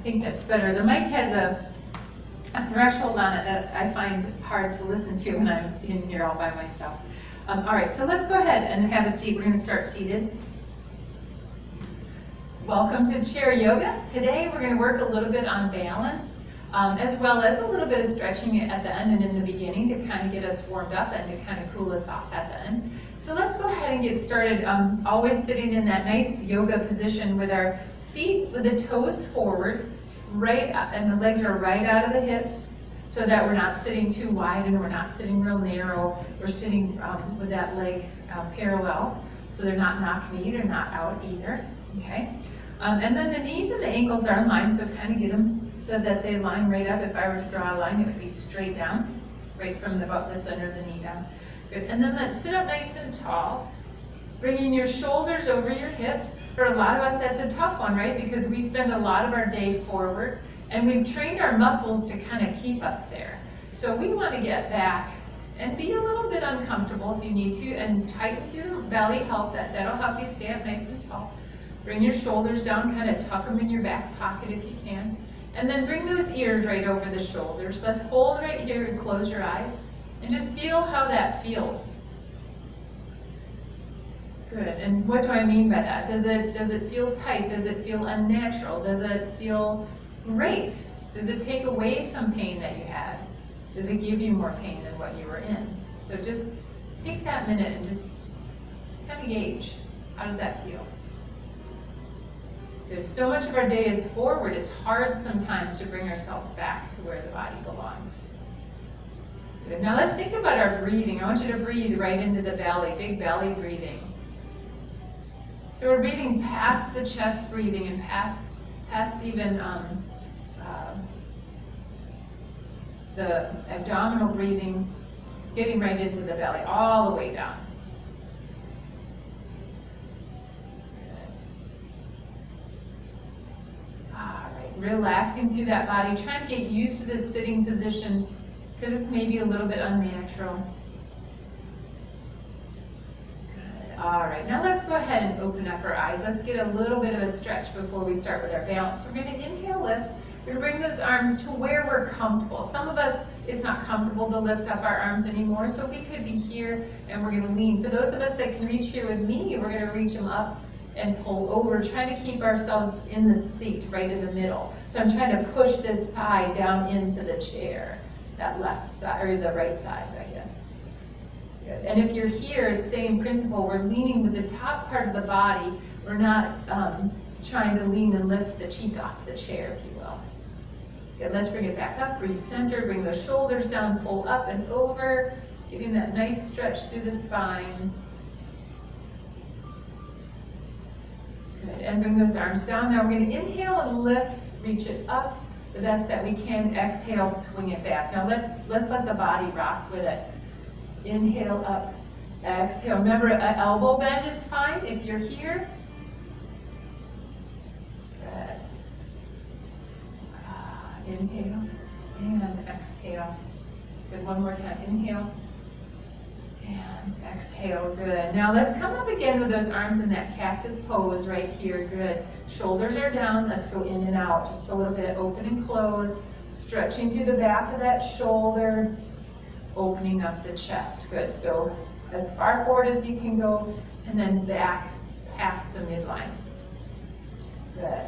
think that's better. The mic has a threshold on it that I find hard to listen to when I'm in here all by myself. All right, so let's go ahead and have a seat. We're going to start seated. Welcome to chair yoga. Today we're going to work a little bit on balance, as well as a little bit of stretching at the end and in the beginning to kind of get us warmed up and to kind of cool us off at the end. So let's go ahead and get started. Always sitting in that nice yoga position with our feet with the toes forward, right up, and the legs are right out of the hips, so that we're not sitting too wide and we're not sitting real narrow. We're sitting with that leg parallel, so they're not knock-kneed or not out either. Okay, and then the knees and the ankles are in line, so kind of get them so that they line right up. If I were to draw a line, it would be straight down, right from about the center of the knee down. Good, and then let's sit up nice and tall, bringing your shoulders over your hips. For a lot of us, that's a tough one, right? Because we spend a lot of our day forward, and we've trained our muscles to kind of keep us there. So we want to get back and be a little bit uncomfortable if you need to, and tighten through the belly, that'll help you stay up nice and tall. Bring your shoulders down, kind of tuck them in your back pocket if you can. And then bring those ears right over the shoulders. Let's hold right here and close your eyes, and just feel how that feels. Good, and what do I mean by that? Does it feel tight? Does it feel unnatural? Does it feel great? Does it take away some pain that you had? Does it give you more pain than what you were in? So just take that minute and just kind of gauge. How does that feel? Good. So much of our day is forward. It's hard sometimes to bring ourselves back to where the body belongs. Good. Now let's think about our breathing. I want you to breathe right into the belly, big belly breathing. So we're breathing past the chest breathing and past even the abdominal breathing, getting right into the belly, all the way down. Good. All right, relaxing through that body, trying to get used to this sitting position because it's maybe a little bit unnatural. All right, now let's go ahead and open up our eyes. Let's get a little bit of a stretch before we start with our balance. We're going to inhale, lift. We're going to bring those arms to where we're comfortable. Some of us, it's not comfortable to lift up our arms anymore, so we could be here and we're going to lean. For those of us that can reach here with me, we're going to reach them up and pull over, trying to keep ourselves in the seat, right in the middle. So I'm trying to push this side down into the chair, that left side, or the right side, I guess. Good. And if you're here, same principle, we're leaning with the top part of the body. We're not trying to lean and lift the cheek off the chair, if you will. Good. Let's bring it back up, recenter, bring the shoulders down, pull up and over, getting that nice stretch through the spine. Good. And bring those arms down. Now we're going to inhale and lift, reach it up the best that we can. Exhale, swing it back. Now let's let the body rock with it. Inhale up, exhale. Remember, an elbow bend is fine if you're here. Good. Inhale and exhale. Good, one more time. Inhale and exhale. Good. Now let's come up again with those arms in that cactus pose right here. Good. Shoulders are down. Let's go in and out. Just a little bit, open and close. Stretching through the back of that shoulder. Opening up the chest. Good. So as far forward as you can go, and then back past the midline. Good.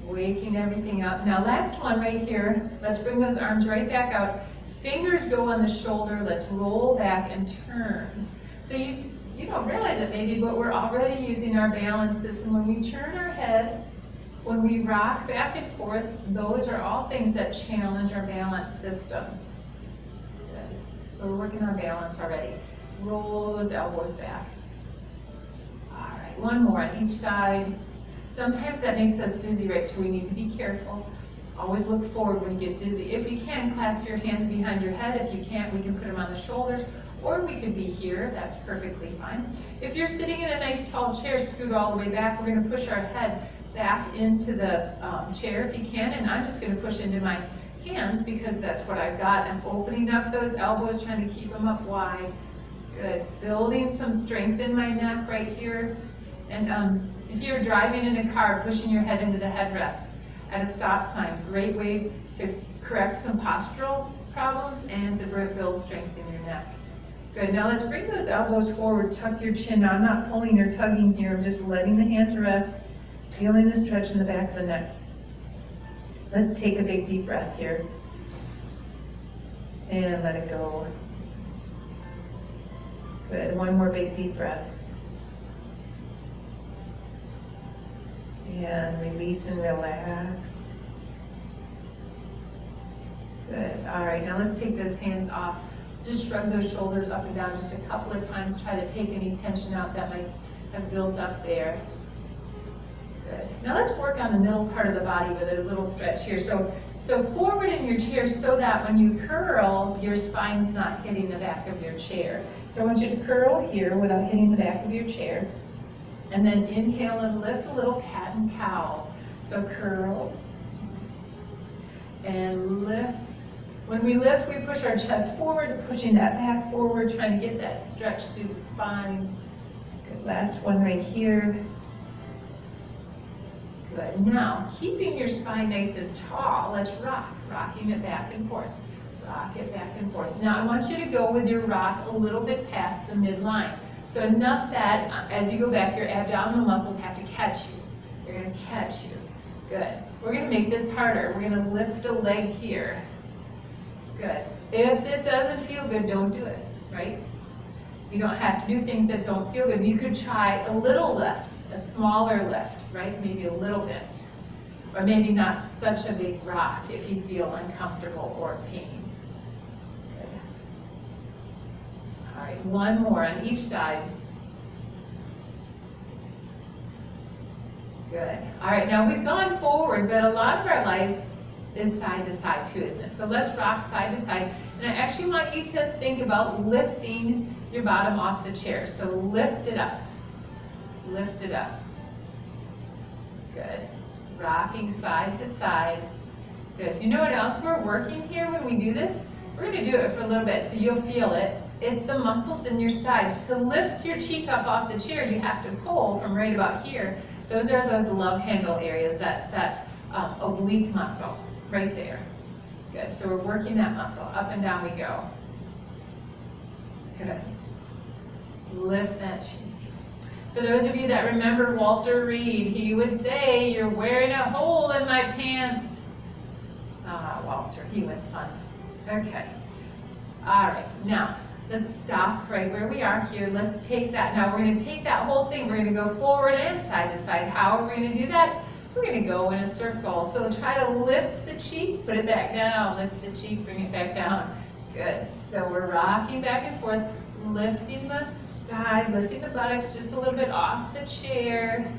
Waking everything up. Now last one right here. Let's bring those arms right back out. Fingers go on the shoulder. Let's roll back and turn. So you don't realize it maybe, but we're already using our balance system. When we turn our head, when we rock back and forth, those are all things that challenge our balance system. So we're working on balance already. Roll those elbows back. All right, one more on each side. Sometimes that makes us dizzy, right? So we need to be careful. Always look forward when you get dizzy. If you can, clasp your hands behind your head. If you can't, we can put them on the shoulders. Or we could be here. That's perfectly fine. If you're sitting in a nice tall chair, scoot all the way back. We're going to push our head back into the chair if you can. And I'm just going to push into my hands because that's what I've got. I'm opening up those elbows, trying to keep them up wide. Good. Building some strength in my neck right here. And if you're driving in a car, pushing your head into the headrest. at a stop sign. Great way to correct some postural problems and to build strength in your neck. Good, now let's bring those elbows forward, tuck your chin. Now I'm not pulling or tugging here, I'm just letting the hands rest, feeling the stretch in the back of the neck. Let's take a big deep breath here. And let it go. Good, one more big deep breath. And release and relax. Good, all right, now let's take those hands off. Just shrug those shoulders up and down just a couple of times. Try to take any tension out that might have built up there. Good. Now let's work on the middle part of the body with a little stretch here. So forward in your chair so that when you curl, your spine's not hitting the back of your chair. So I want you to curl here without hitting the back of your chair. And then inhale and lift a little cat and cow. So curl and lift. When we lift, we push our chest forward, pushing that back forward, trying to get that stretch through the spine. Good, last one right here. Good, now, keeping your spine nice and tall, let's rock, rocking it back and forth. Rock it back and forth. Now, I want you to go with your rock a little bit past the midline. So enough that as you go back, your abdominal muscles have to catch you. They're gonna catch you. Good. We're gonna make this harder. We're gonna lift a leg here. Good. If this doesn't feel good, don't do it, right? You don't have to do things that don't feel good. You could try a little lift, a smaller lift, right? Maybe a little bit. Or maybe not such a big rock if you feel uncomfortable or pain. Good. All right, one more on each side. Good. All right, now we've gone forward, but a lot of our lives is side to side too, isn't it? So let's rock side to side. And I actually want you to think about lifting your bottom off the chair. So lift it up. Lift it up. Good. Rocking side to side. Good. You know what else we're working here when we do this? We're going to do it for a little bit so you'll feel it. It's the muscles in your sides. To lift your cheek up off the chair, you have to pull from right about here. Those are those love handle areas. That's that oblique muscle. Right there. Good. So we're working that muscle. Up and down we go. Good. Lift that cheek. For those of you that remember Walter Reed, he would say, "You're wearing a hole in my pants." Ah, Walter, he was fun. Okay. All right. Now, let's stop right where we are here. Let's take that. Now, we're going to take that whole thing. We're going to go forward and side to side. How are we going to do that? We're going to go in a circle. So try to lift the cheek, put it back down. Lift the cheek, bring it back down. Good. So we're rocking back and forth, lifting the side, lifting the buttocks just a little bit off the chair.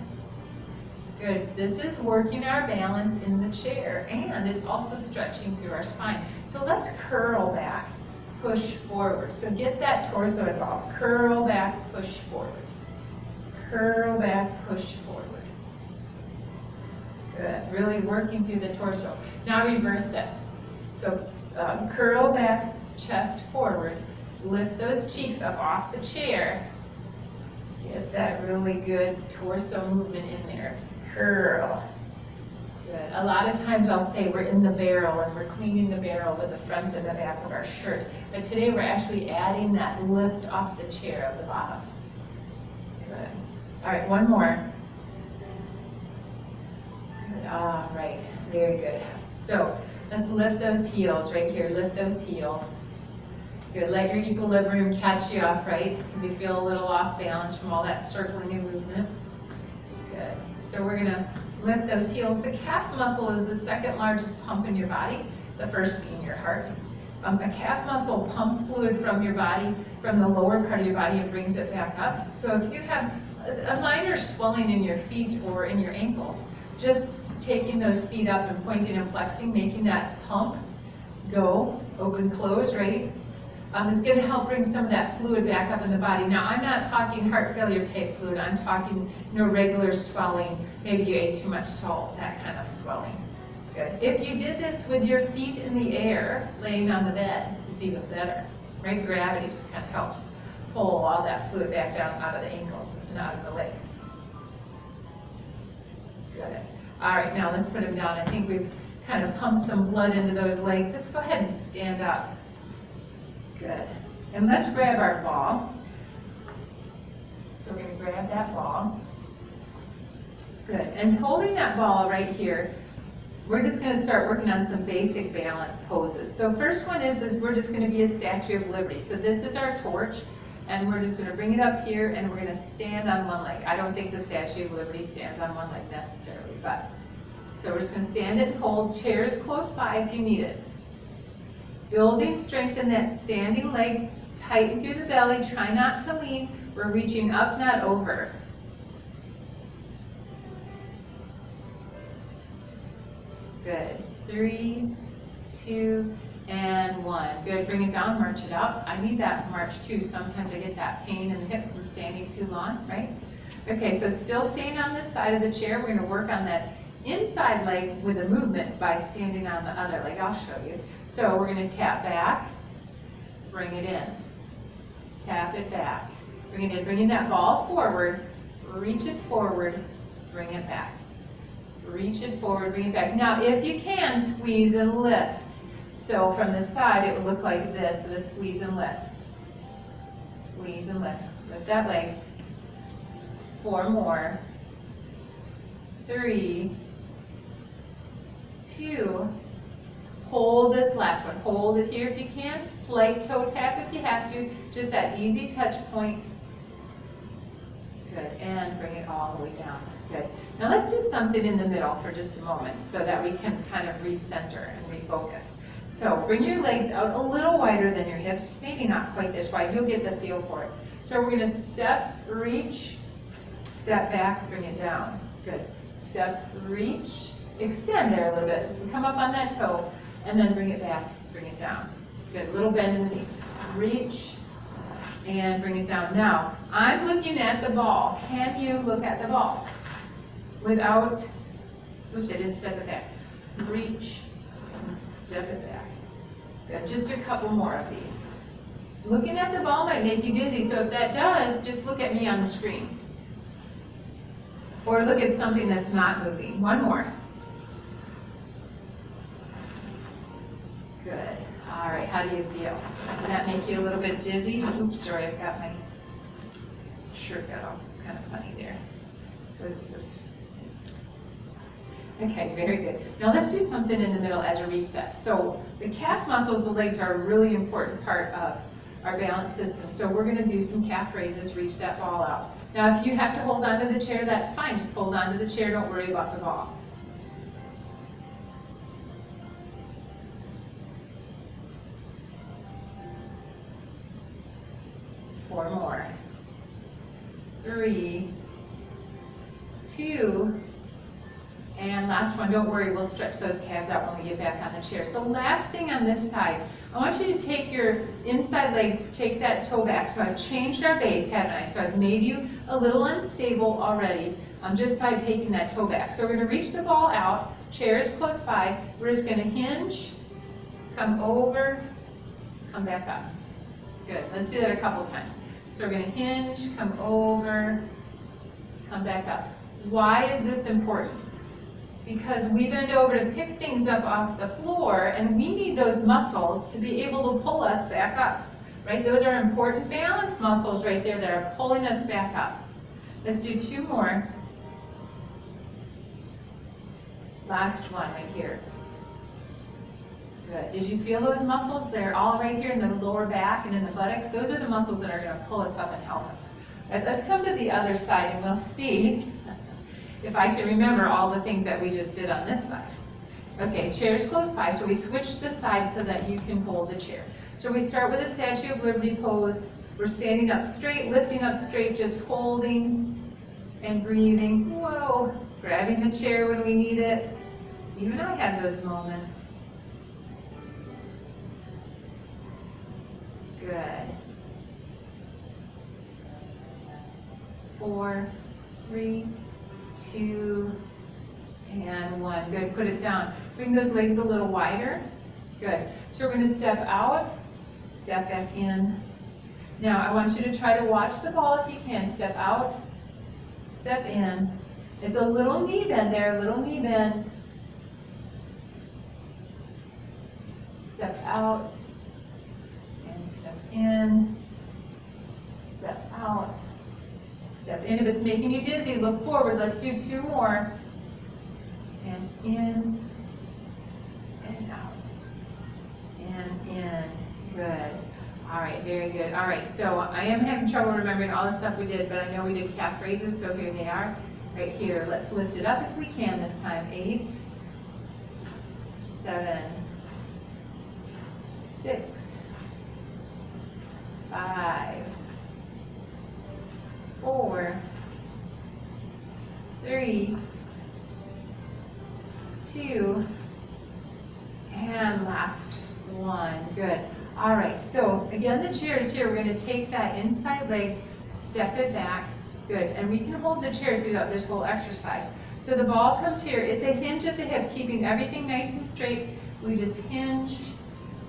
Good. This is working our balance in the chair, and it's also stretching through our spine. So let's curl back, push forward. So get that torso involved. Curl back, push forward. Curl back, push forward. Good. Really working through the torso. Now reverse it. So curl back, chest forward. Lift those cheeks up off the chair. Get that really good torso movement in there. Curl. Good. A lot of times I'll say we're in the barrel and we're cleaning the barrel with the front and the back of our shirt. But today we're actually adding that lift off the chair of the bottom. Good. All right, one more. All right, very good. So let's lift those heels right here. Lift those heels. Good. Let your equilibrium catch you up, right? Because you feel a little off balance from all that circling and movement. Good. So we're going to lift those heels. The calf muscle is the second largest pump in your body, the first being your heart. A calf muscle pumps fluid from your body, from the lower part of your body, and brings it back up. So if you have a minor swelling in your feet or in your ankles, just taking those feet up and pointing and flexing, making that pump go, open, close, right? Is going to help bring some of that fluid back up in the body. Now, I'm not talking heart failure type fluid. I'm talking, regular swelling. Maybe you ate too much salt, that kind of swelling. Good. If you did this with your feet in the air, laying on the bed, it's even better, right? Gravity just kind of helps pull all that fluid back down out of the ankles and out of the legs. Good. All right, now let's put them down. I think we've kind of pumped some blood into those legs. Let's go ahead and stand up. Good. And let's grab our ball. So we're going to grab that ball. Good. And holding that ball right here, we're just going to start working on some basic balance poses. So first one is we're just going to be a Statue of Liberty. So this is our torch, and we're just going to bring it up here, and we're going to stand on one leg. I don't think the Statue of Liberty stands on one leg necessarily, but so we're just going to stand and hold. Chairs close by if you need it. Building strength in that standing leg, tighten through the belly, try not to lean. We're reaching up, not over. Good. 3, 2, and 1. Good. Bring it down, march it out. I need that march too. Sometimes I get that pain in the hip from standing too long, right? Okay, so still staying on this side of the chair. We're going to work on that inside leg with a movement by standing on the other leg. I'll show you. So we're going to tap back, bring it in, tap it back, bring it in, bringing that ball forward, reach it forward, bring it back. Reach it forward, bring it back. Now, if you can, squeeze and lift. So from the side, it would look like this with a squeeze and lift. Squeeze and lift. Lift that leg. 4 more. 3, 2. Hold this last one. Hold it here if you can. Slight toe tap if you have to. Just that easy touch point. Good. And bring it all the way down. Good. Now let's do something in the middle for just a moment so that we can kind of recenter and refocus. So bring your legs out a little wider than your hips, maybe not quite this wide. You'll get the feel for it. So we're going to step, reach, step back, bring it down. Good. Step, reach, extend there a little bit. Come up on that toe, and then bring it back, bring it down. Good. Little bend in the knee. Reach, and bring it down. Now, I'm looking at the ball. Can you look at the ball? Without, oops, I didn't step it back. Reach and step it back. Good, just a couple more of these. Looking at the ball might make you dizzy, so if that does, just look at me on the screen. Or look at something that's not moving. One more. Good. All right, how do you feel? Does that make you a little bit dizzy? Oops, sorry, I've got my shirt got all kind of funny there. Okay, very good. Now let's do something in the middle as a reset. So the calf muscles, the legs are a really important part of our balance system. So we're going to do some calf raises, reach that ball out. Now if you have to hold on to the chair, that's fine. Just hold on to the chair, don't worry about the ball. Four more. 3, 2, and last one, don't worry, we'll stretch those calves out when we get back on the chair. So last thing on this side, I want you to take your inside leg, take that toe back. So I've changed our base, haven't I? So I've made you a little unstable already just by taking that toe back. So we're going to reach the ball out, chair is close by, we're just going to hinge, come over, come back up. Good, let's do that a couple times. So we're going to hinge, come over, come back up. Why is this important? Because we bend over to pick things up off the floor, and we need those muscles to be able to pull us back up, right? Those are important balance muscles right there that are pulling us back up. Let's do 2 more. Last one right here. Good. Did you feel those muscles? They're all right here in the lower back and in the buttocks. Those are the muscles that are going to pull us up and help us. Let's come to the other side and we'll see if I can remember all the things that we just did on this side. Okay, chair's close by, so we switch the side so that you can hold the chair. So we start with a Statue of Liberty pose. We're standing up straight, lifting up straight, just holding and breathing. Whoa, grabbing the chair when we need it. Even I have those moments. Good. 4, 3, 2, and 1. Good, put it down. Bring those legs a little wider. Good. So we're going to step out, step back in. Now I want you to try to watch the ball if you can. Step out, step in, It's a little knee bend there, a little knee bend. Step out and step in. Step out. Step in. If it's making you dizzy, look forward. Let's do 2 more. And in and out. And in. Good. All right, very good. All right, so I am having trouble remembering all the stuff we did, but I know we did calf raises, so here they are. Right here. Let's lift it up if we can this time. 8, 7, 6, 5, 4, 3, 2, and last one. Good. All right, so again, the chair is here. We're going to take that inside leg, step it back. Good, and we can hold the chair throughout this whole exercise. So the ball comes here. It's a hinge at the hip, keeping everything nice and straight. We just hinge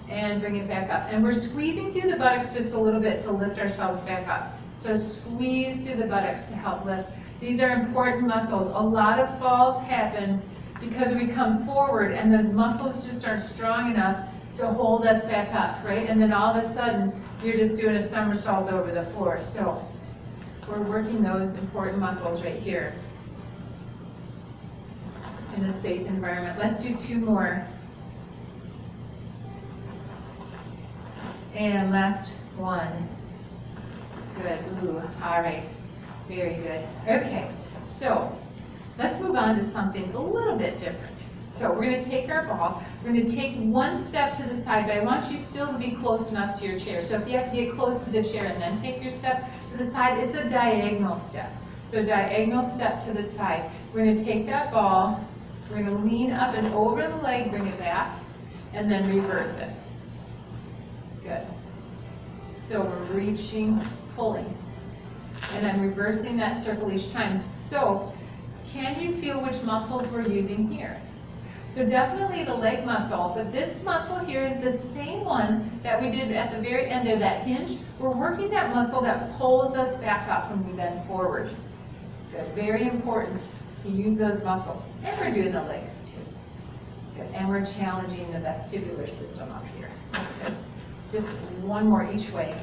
and bring it back up. And we're squeezing through the buttocks just a little bit to lift ourselves back up. So squeeze through the buttocks to help lift. These are important muscles. A lot of falls happen because we come forward and those muscles just aren't strong enough to hold us back up, right? And then all of a sudden, you're just doing a somersault over the floor. So we're working those important muscles right here in a safe environment. Let's do 2 more. And last one. Good. Ooh, all right. Very good. Okay, so let's move on to something a little bit different. So we're going to take our ball, we're going to take 1 step to the side, but I want you still to be close enough to your chair. So if you have to get close to the chair and then take your step to the side, it's a diagonal step. So diagonal step to the side. We're going to take that ball, we're going to lean up and over the leg, bring it back, and then reverse it. Good. So we're reaching, pulling, and I'm reversing that circle each time. So can you feel which muscles we're using here? So definitely the leg muscle, but this muscle here is the same one that we did at the very end of that hinge. We're working that muscle that pulls us back up when we bend forward. Good. Very important to use those muscles. And we're doing the legs too. Good. And we're challenging the vestibular system up here. Good. Just 1 more each way.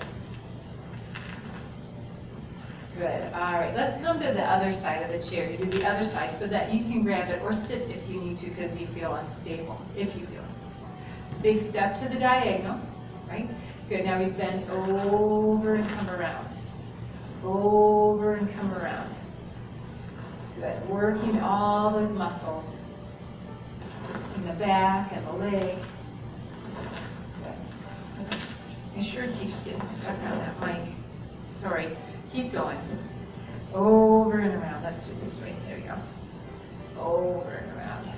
Good. All right, let's come to the other side of the chair. You do the other side so that you can grab it or sit if you need to because you feel unstable, if you feel unstable. Big step to the diagonal, right? Good, now we bend over and come around. Over and come around. Good, working all those muscles in the back and the leg. Good. My shirt keeps getting stuck on that mic. Sorry. Keep going. Over and around. Let's do this way. There you go. Over and around.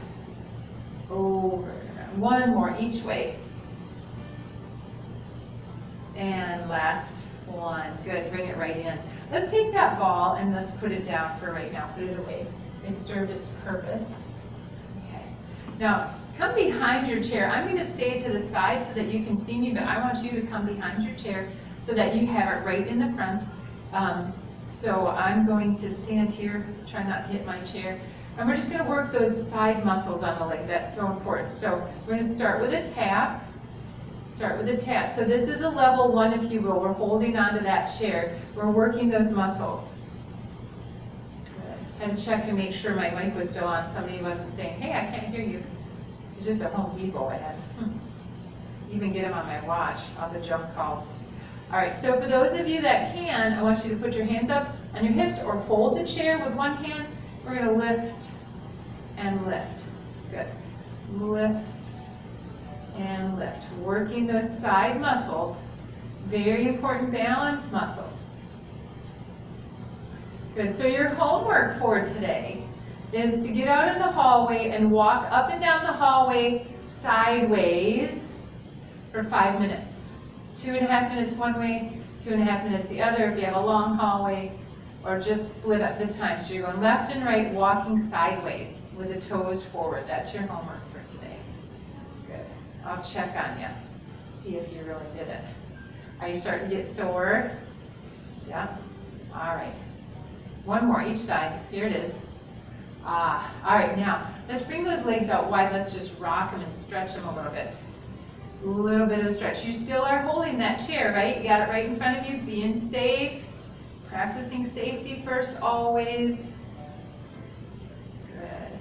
Over and around. 1 more each way. And last one. Good. Bring it right in. Let's take that ball and let's put it down for right now. Put it away. It served its purpose. Okay. Now, come behind your chair. I'm going to stay to the side so that you can see me, but I want you to come behind your chair so that you have it right in the front. So I'm going to stand here, try not to hit my chair. And we're just going to work those side muscles on the leg. That's so important. So we're going to start with a tap. Start with a tap. So this is a level 1, if you will. We're holding onto that chair. We're working those muscles. Good. And check and make sure my mic was still on. Somebody wasn't saying, hey, I can't hear you. It's just a Home Depot ad. Even get them on my watch, all the junk calls. All right, so for those of you that can, I want you to put your hands up on your hips or hold the chair with 1 hand. We're going to lift and lift. Good. Lift and lift. Working those side muscles. Very important balance muscles. Good. So your homework for today is to get out in the hallway and walk up and down the hallway sideways for 5 minutes. 2.5 minutes one way, 2.5 minutes the other if you have a long hallway, or just split up the time. So you're going left and right, walking sideways with the toes forward. That's your homework for today. Good. I'll check on you, see if you really did it. Are you starting to get sore? Yeah? All right. 1 more each side. Here it is. All right, now, let's bring those legs out wide. Let's just rock them and stretch them a little bit. A little bit of stretch. You still are holding that chair, right? You got it right in front of you, being safe. Practicing safety first, always. Good.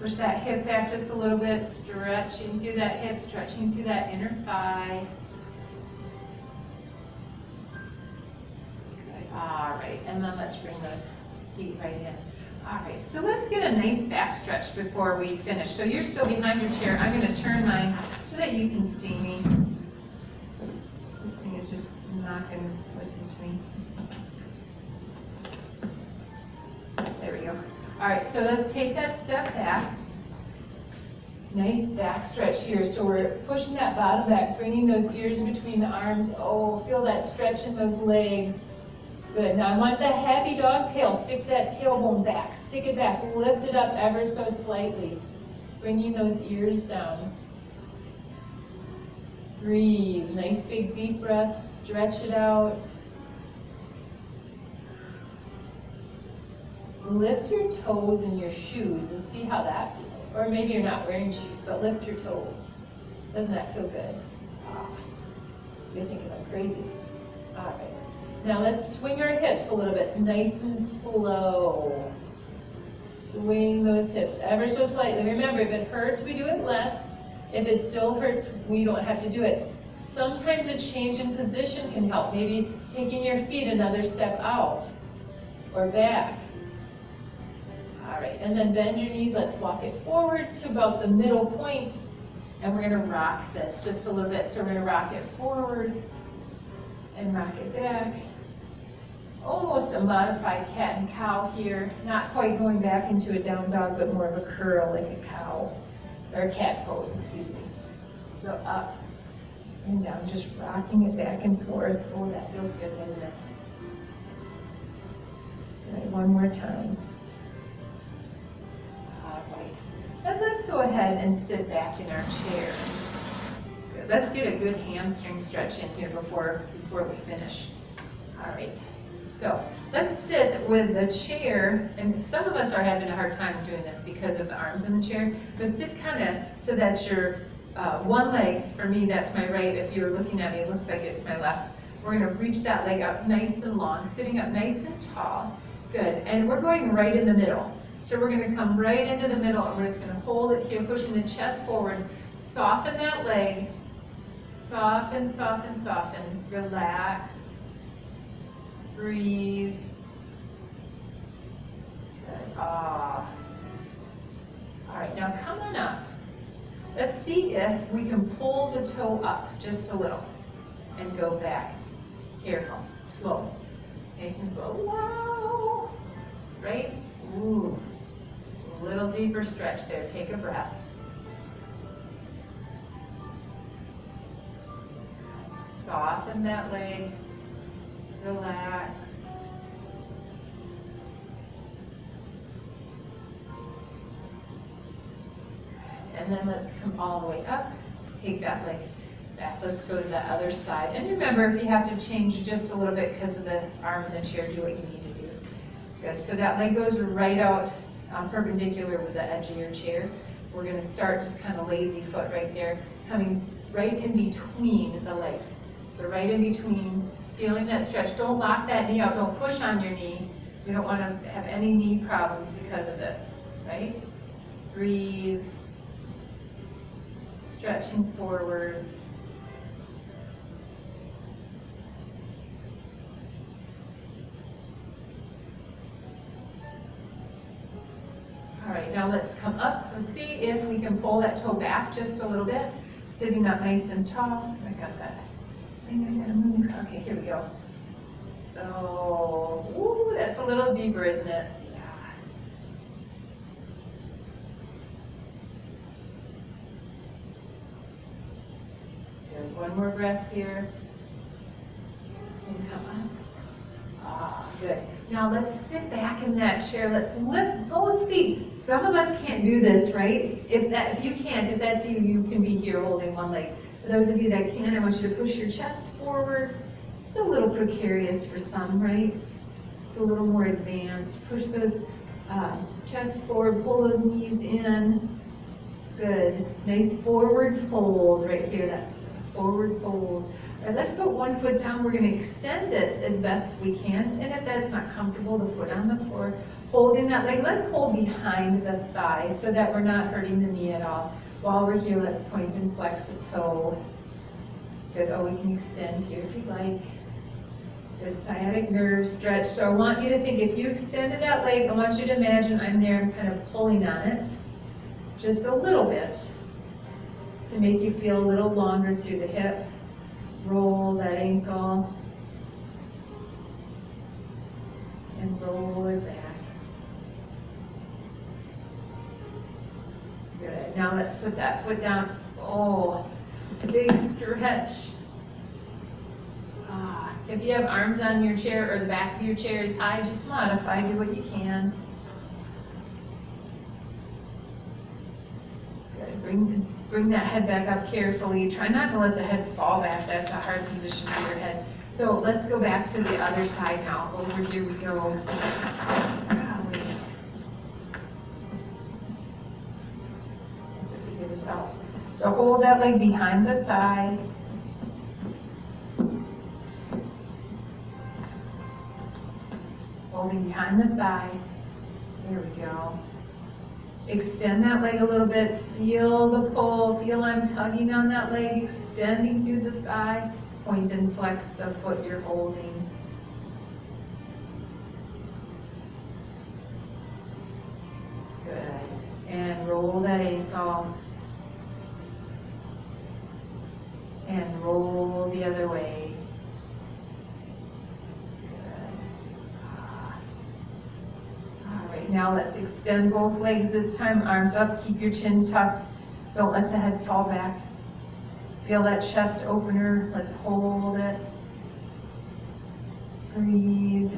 Push that hip back just a little bit, stretching through that hip, stretching through that inner thigh. Good. All right, and then let's bring those feet right in. All right, so let's get a nice back stretch before we finish. So you're still behind your chair. I'm going to turn mine so that you can see me. This thing is just not going to listen to me. There we go. All right, so let's take that step back. Nice back stretch here. So we're pushing that bottom back, bringing those ears between the arms. Oh, feel that stretch in those legs. Good. Now I want the heavy dog tail. Stick that tailbone back. Stick it back. Lift it up ever so slightly. Bringing those ears down. Breathe. Nice big deep breaths. Stretch it out. Lift your toes in your shoes and see how that feels. Or maybe you're not wearing shoes, but lift your toes. Doesn't that feel good? You're thinking I'm crazy. All right. Now let's swing our hips a little bit, nice and slow. Swing those hips ever so slightly. Remember, if it hurts, we do it less. If it still hurts, we don't have to do it. Sometimes a change in position can help. Maybe taking your feet another step out or back. All right, and then bend your knees. Let's walk it forward to about the middle point, and we're going to rock this just a little bit. So we're going to rock it forward and rock it back. Almost a modified cat and cow here. Not quite going back into a down dog, but more of a curl like a cow, or a cat pose, excuse me. So up and down, just rocking it back and forth. Oh, that feels good, doesn't it? All right, one more time. All right. And let's go ahead and sit back in our chair. Good. Let's get a good hamstring stretch in here before we finish. All right. So let's sit with the chair, and some of us are having a hard time doing this because of the arms in the chair, but sit kind of so that your one leg, for me that's my right, if you're looking at me it looks like it's my left. We're going to reach that leg up nice and long, sitting up nice and tall. Good, and we're going right in the middle. So we're going to come right into the middle and we're just going to hold it here, pushing the chest forward, soften that leg, soften, soften, soften, relax. Breathe. Good. All right, now come on up. Let's see if we can pull the toe up just a little and go back. Careful, slow, nice and slow. Wow. Right? Ooh. A little deeper stretch there. Take a breath. Soften that leg. Relax. And then let's come all the way up. Take that leg back. Let's go to the other side. And remember, if you have to change just a little bit because of the arm in the chair, do what you need to do. Good. So that leg goes right out perpendicular with the edge of your chair. We're going to start just kind of lazy foot right there, coming right in between the legs. So right in between. Feeling that stretch. Don't lock that knee out. Don't push on your knee. We don't want to have any knee problems because of this, right? Breathe. Stretching forward. All right, now let's come up and see if we can pull that toe back just a little bit. Sitting up nice and tall. I got that. I gotta move. Okay, here we go. Oh, ooh, that's a little deeper, isn't it? Yeah. Good. One more breath here. And come up. Ah, good. Now let's sit back in that chair. Let's lift both feet. Some of us can't do this, right? If you can't, if that's you, you can be here holding one leg. For those of you that can, I want you to push your chest forward. It's a little precarious for some, right? It's a little more advanced. Push those Chest forward, pull those knees in. Good. Nice forward fold right here. That's forward fold. All right, let's put one foot down. We're going to extend it as best we can. And if that's not comfortable, the foot on the floor. Holding that leg. Let's hold behind the thigh so that we're not hurting the knee at all. While we're here, let's point and flex the toe. Good. Oh, we can extend here if you'd like. The sciatic nerve stretch. So I want you to think, if you extended that leg, I want you to imagine I'm there and kind of pulling on it. Just a little bit to make you feel a little longer through the hip. Roll that ankle and roll it back. Good. Now let's put that foot down. Oh, big stretch. If you have arms on your chair or the back of your chair is high, just modify, do what you can. Good. Bring that head back up carefully. Try not to let the head fall back. That's a hard position for your head. So let's go back to the other side now. Over here we go. Golly. Have to figure this out. So hold that leg behind the thigh. Holding behind the thigh. There we go. Extend that leg a little bit. Feel the pull. Feel I'm tugging on that leg, extending through the thigh. Point and flex the foot you're holding. Good. And roll that ankle. And roll the other way. Now let's extend both legs this time, arms up, keep your chin tucked. Don't let the head fall back. Feel that chest opener, let's hold it. Breathe.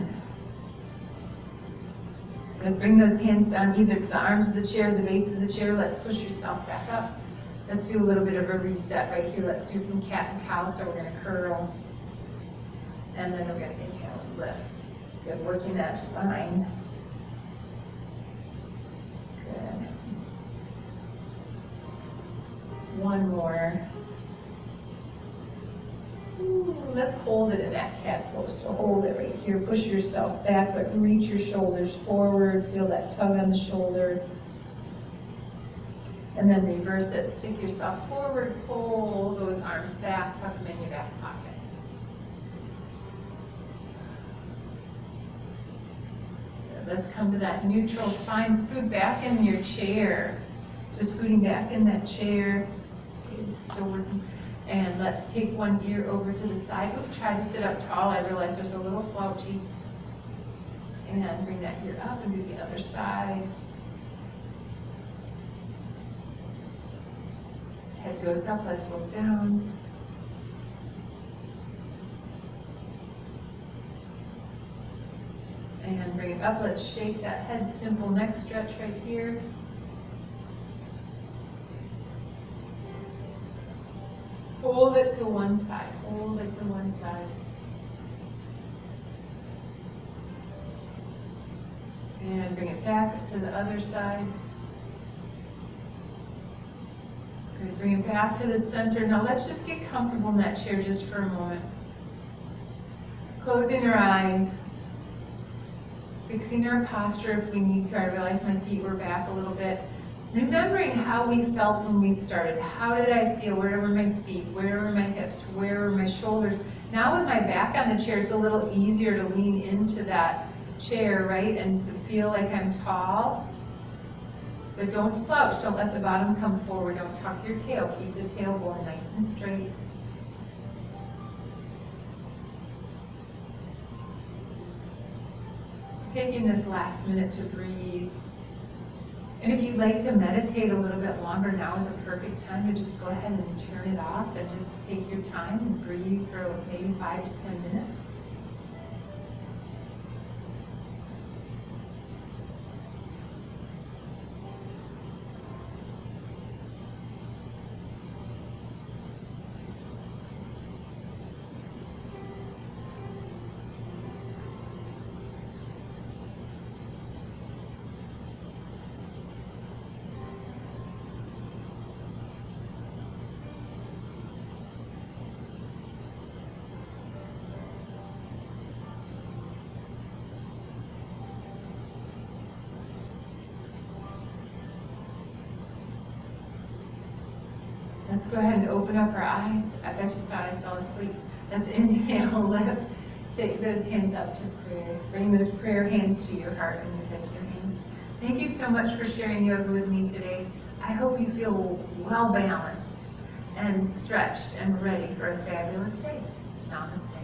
Good, bring those hands down either to the arms of the chair, the base of the chair. Let's push yourself back up. Let's do a little bit of a reset right here. Let's do some cat and cow, so we're gonna curl. And then we're gonna inhale and lift. Good, working that spine. One more. Ooh, let's hold it in that cat pose. So hold it right here. Push yourself back, but reach your shoulders forward. Feel that tug on the shoulder. And then reverse it. Stick yourself forward. Pull those arms back. Tuck them in your back pocket. Let's come to that neutral spine. Scoot back in your chair. So scooting back in that chair. Still working. And let's take one ear over to the side. Oops, try to sit up tall. I realize there's a little slouchy. And bring that ear up and do the other side. Head goes up, let's look down. And bring it up, let's shake that head, simple neck stretch right here. Hold it to one side, hold it to one side. And bring it back to the other side. Good, bring it back to the center. Now let's just get comfortable in that chair just for a moment. Closing our eyes. Fixing our posture if we need to. I realize my feet were back a little bit. Remembering how we felt when we started. How did I feel? Where were my feet? Where were my hips? Where were my shoulders? Now with my back on the chair, it's a little easier to lean into that chair, right? And to feel like I'm tall. But don't slouch. Don't let the bottom come forward. Don't tuck your tail. Keep the tailbone nice and straight. Taking this last minute to breathe. And if you'd like to meditate a little bit longer, now is a perfect time to just go ahead and turn it off and just take your time and breathe for maybe 5 to 10 minutes. Let's go ahead and open up our eyes. I bet you thought I fell asleep. Let's inhale, lift. Take those hands up to prayer. Bring those prayer hands to your heart and your head to your hands. Thank you so much for sharing yoga with me today. I hope you feel well balanced and stretched and ready for a fabulous day. Namaste.